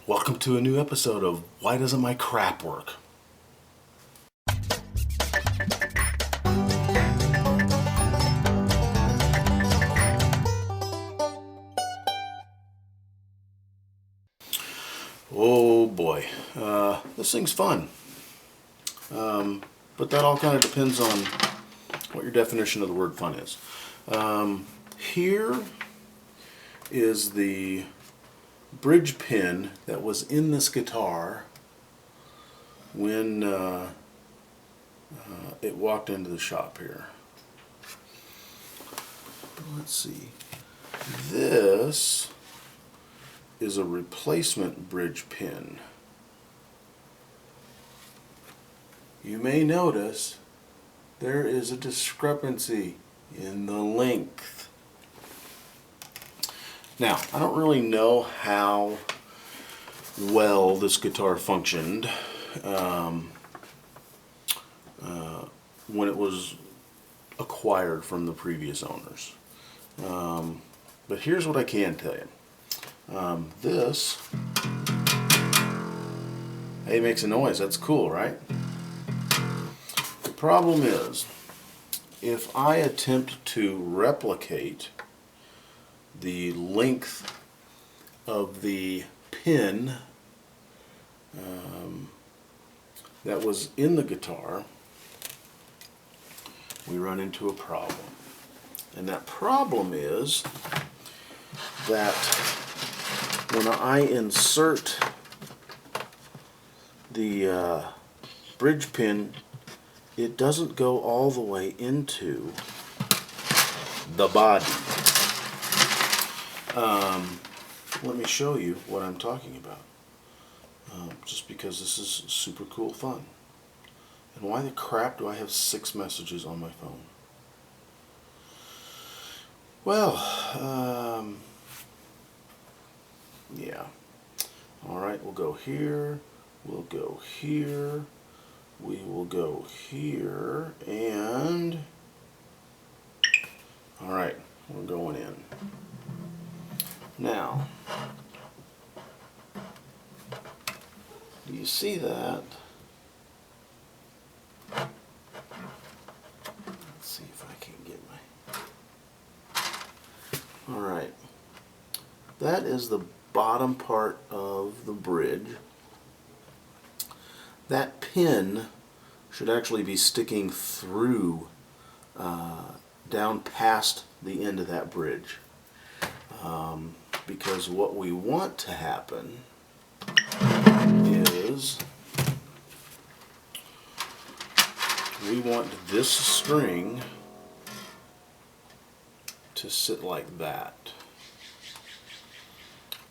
Welcome to a new episode of Why Doesn't My Crap Work? Oh boy, this thing's fun. But that all kind of depends on what your definition of the word fun is. Here is the bridge pin that was in this guitar when it walked into the shop here. Let's see. This is a replacement bridge pin. You may notice there is a discrepancy in the length. Now, I don't really know how well this guitar functioned when it was acquired from the previous owners. But here's what I can tell you. This, hey, it makes a noise. That's cool, right? The problem is, if I attempt to replicate the length of the pin that was in the guitar, we run into a problem. And that problem is that when I insert the bridge pin, it doesn't go all the way into the body. Let me show you what I'm talking about. Just because this is super cool fun. And why the crap do I have 6 messages on my phone? Well, yeah. Alright, we'll go here, we'll go here, we will go here, and alright, we're going in. Now, do you see that? Let's see if I can get my... Alright, that is the bottom part of the bridge. That pin should actually be sticking through down past the end of that bridge, because what we want to happen is we want this string to sit like that,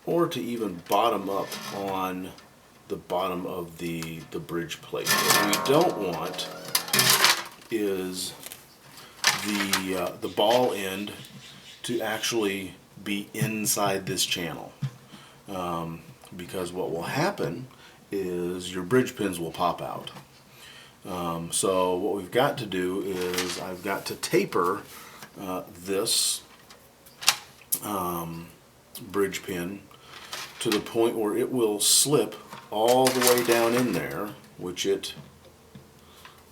or to even bottom up on the bottom of the bridge plate. What we don't want is the ball end to actually be inside this channel, because what will happen is your bridge pins will pop out. So what we've got to do is I've got to taper this bridge pin to the point where it will slip all the way down in there, which it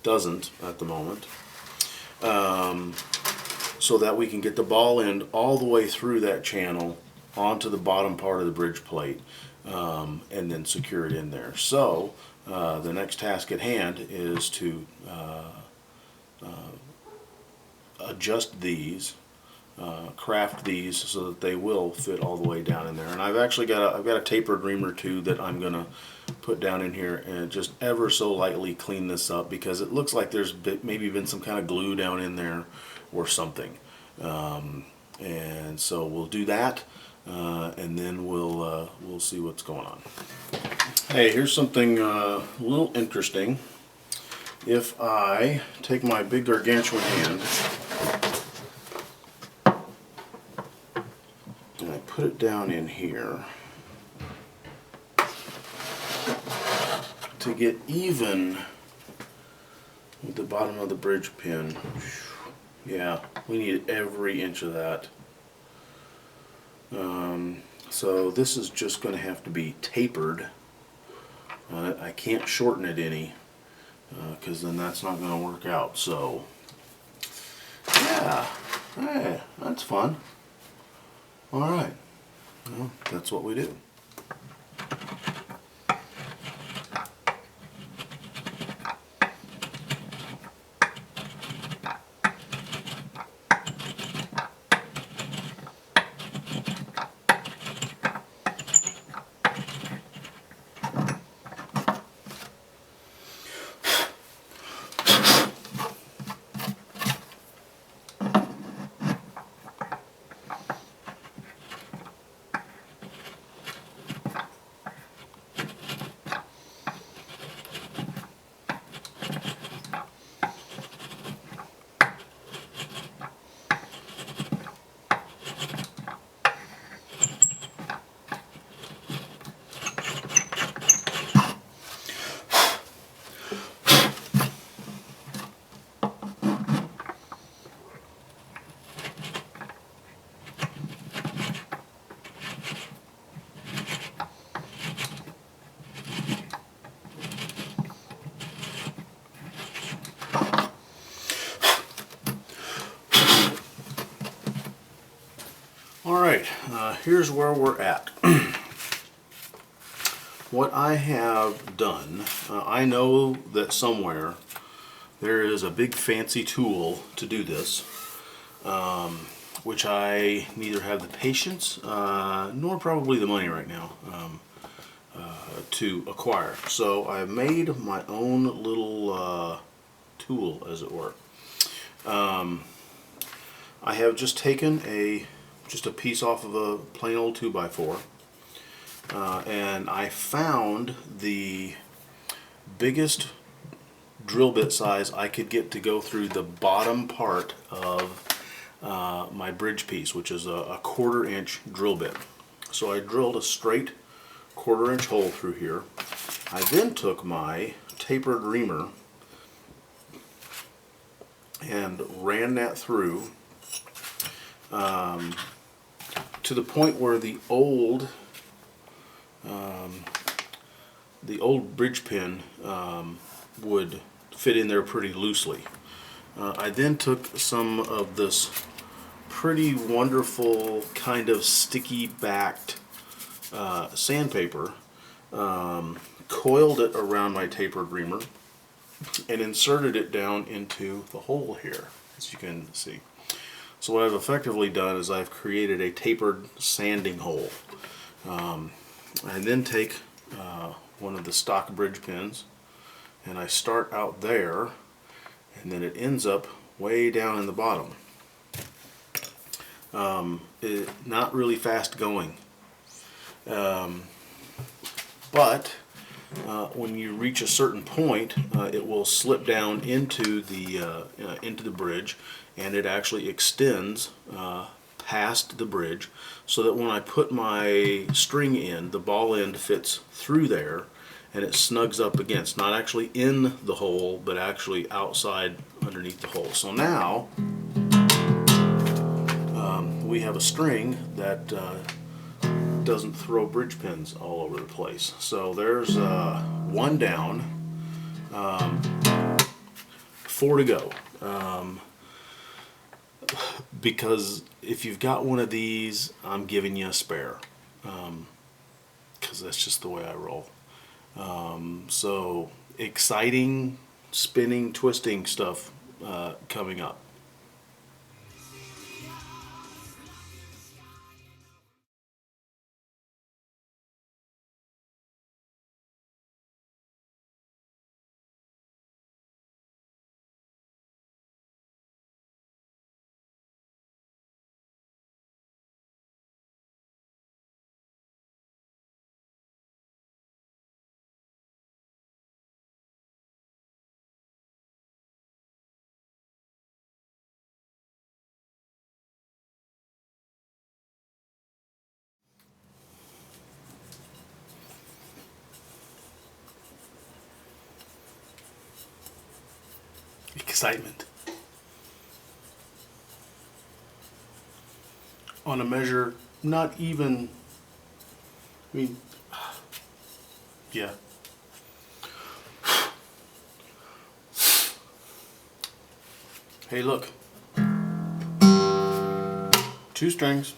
doesn't at the moment, so that we can get the ball end all the way through that channel onto the bottom part of the bridge plate, and then secure it in there. So the next task at hand is to adjust these, craft these so that they will fit all the way down in there. And I've actually got a tapered ream or two that I'm gonna put down in here and just ever so lightly clean this up, because it looks like there's maybe been some kind of glue down in there or something. And so we'll do that, and then we'll see what's going on. Hey, here's something a little interesting. If I take my big gargantuan hand and I put it down in here to get even with the bottom of the bridge pin, yeah, we need every inch of that. So this is just going to have to be tapered. I can't shorten it any because then that's not going to work out. So yeah, hey, that's fun. All right, well, that's what we do. Alright, here's where we're at. What I have done, I know that somewhere there is a big fancy tool to do this, which I neither have the patience nor probably the money right now to acquire. So I made my own little tool, as it were. I have just taken just a piece off of a plain old 2x4, and I found the biggest drill bit size I could get to go through the bottom part of my bridge piece, which is a 1/4 inch drill bit. So I drilled a straight 1/4 inch hole through here. I then took my tapered reamer and ran that through to the point where the old bridge pin would fit in there pretty loosely. I then took some of this pretty wonderful kind of sticky backed sandpaper, coiled it around my tapered reamer, and inserted it down into the hole here, as you can see. So what I've effectively done is I've created a tapered sanding hole. I then take one of the stock bridge pins and I start out there, and then it ends up way down in the bottom. Not really fast going, but when you reach a certain point, it will slip down into the bridge, and it actually extends past the bridge, so that when I put my string in, the ball end fits through there, and it snugs up against, not actually in the hole, but actually outside underneath the hole. So now we have a string that doesn't throw bridge pins all over the place. So there's one down, 4 to go. Because if you've got one of these, I'm giving you a spare, because that's just the way I roll. So exciting, spinning, twisting stuff coming up. Excitement. On a measure not even I mean, yeah. Hey, look. 2 strings.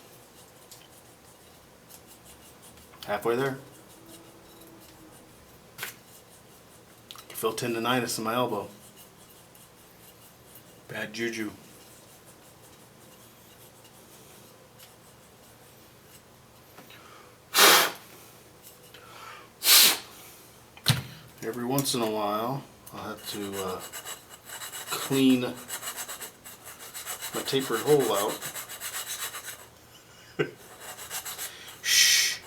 Halfway there. I can feel tendonitis in my elbow. Bad juju. Every once in a while, I'll have to clean my tapered hole out. Shh.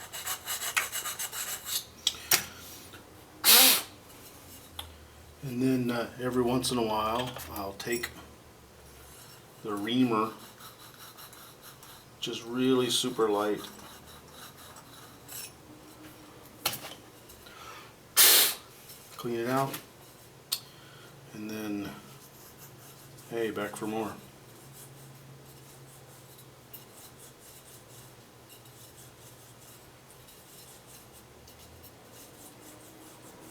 And then every once in a while, I'll take the reamer, just really super light. Clean it out, and then, hey, back for more.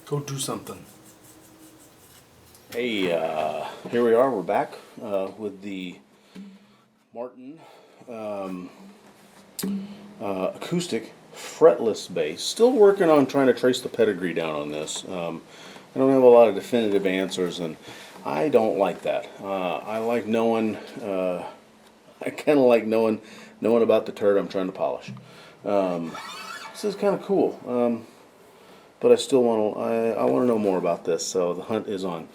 Go do something. Hey, here we are. We're back with the Martin acoustic fretless bass. Still working on trying to trace the pedigree down on this. I don't have a lot of definitive answers, and I don't like that. I like knowing. I kind of like knowing about the turd I'm trying to polish. This is kind of cool, but I still want to. I want to know more about this. So the hunt is on.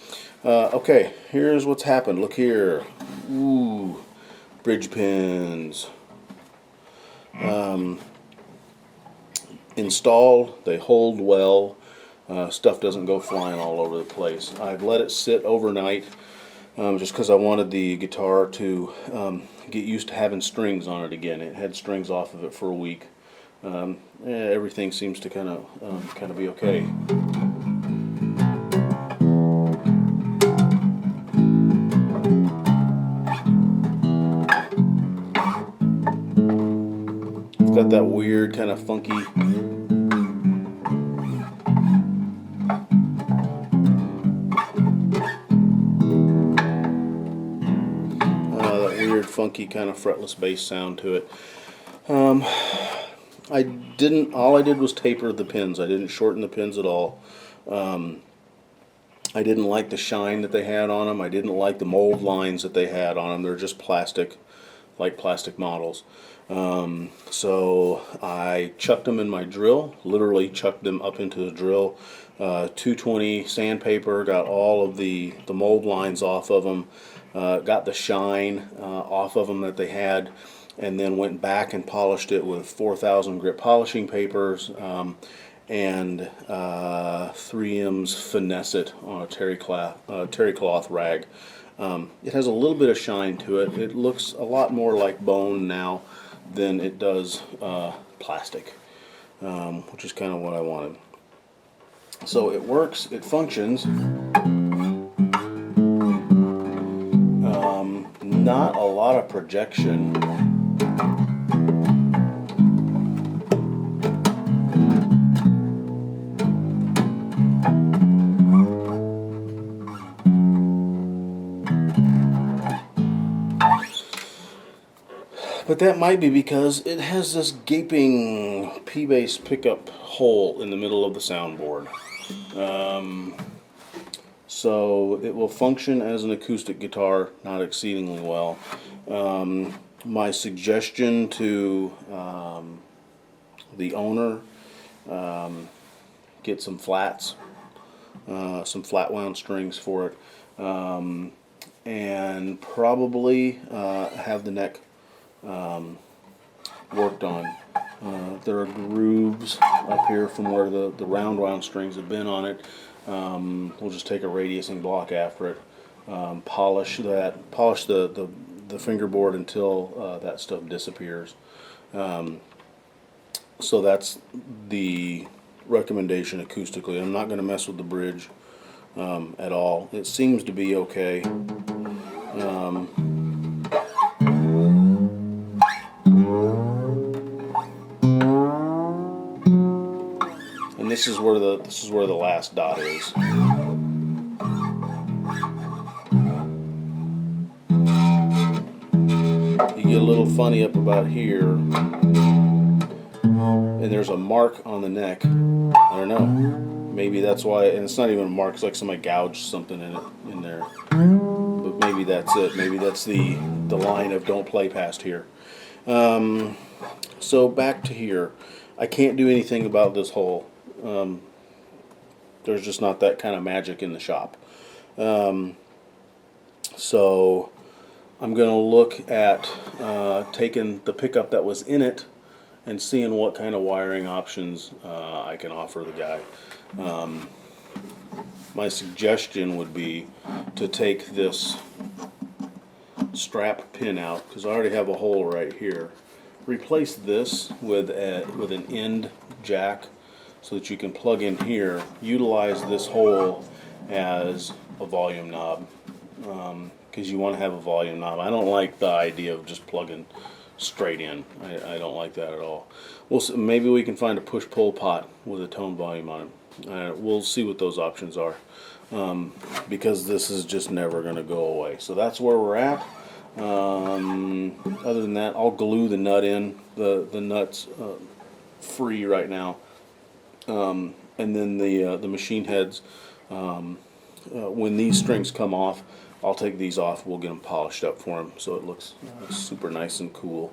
Okay, here's what's happened. Look here. Ooh, bridge pins. Installed. They hold well. Stuff doesn't go flying all over the place. I've let it sit overnight just because I wanted the guitar to get used to having strings on it again. It had strings off of it for a week. Everything seems to kind of be okay. It's got that weird kind of funky. Funky kind of fretless bass sound to it. All I did was taper the pins. I didn't shorten the pins at all. I didn't like the shine that they had on them. I didn't like the mold lines that they had on them. They're just plastic, like plastic models. So I chucked them in my drill, literally chucked them up into the drill. 220 sandpaper, got all of the mold lines off of them. Got the shine off of them that they had, and then went back and polished it with 4,000 grit polishing papers and 3M's Finesse It on a terry cloth rag. It has a little bit of shine to it. It looks a lot more like bone now than it does plastic, which is kind of what I wanted. So it works, it functions. Not a lot of projection. But that might be because it has this gaping P-bass pickup hole in the middle of the soundboard. So it will function as an acoustic guitar, not exceedingly well. My suggestion to the owner, get some flats, some flat wound strings for it, and probably have the neck worked on. There are grooves up here from where the round wound strings have been on it. We'll just take a radiusing block after it, polish the fingerboard until that stuff disappears. So that's the recommendation acoustically. I'm not going to mess with the bridge at all. It seems to be okay. and this is where the last dot is. You get a little funny up about here, and there's a mark on the neck. I don't know. Maybe that's why, and it's not even a mark. It's like somebody gouged something in there. But maybe that's it. Maybe that's the line of don't play past here. So back to here. I can't do anything about this hole. There's just not that kind of magic in the shop. So I'm going to look at taking the pickup that was in it and seeing what kind of wiring options I can offer the guy. My suggestion would be to take this strap pin out, because I already have a hole right here. Replace this with an end jack so that you can plug in here. Utilize this hole as a volume knob, because you want to have a volume knob. I don't like the idea of just plugging straight in. I don't like that at all. Maybe we can find a push-pull pot with a tone volume on it. We'll see what those options are, because this is just never going to go away. So that's where we're at. Other than that, I'll glue the nut in. The nut's free right now, and then the machine heads. When these strings come off, I'll take these off. We'll get them polished up for them so it looks super nice and cool.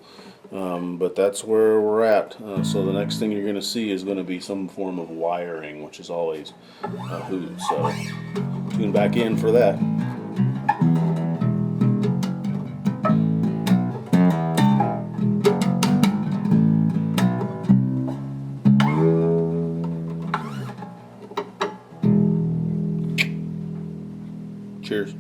But that's where we're at. So the next thing you're going to see is going to be some form of wiring, which is always a hoot. So tune back in for that. Cheers.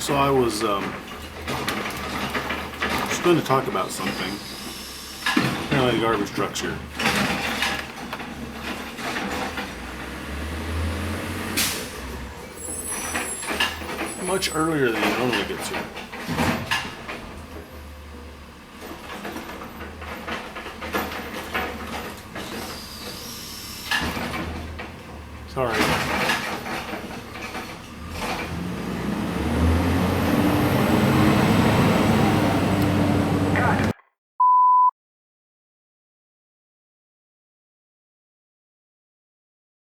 So I was just going to talk about something. Apparently the garbage truck's here. Much earlier than it normally gets here. Sorry.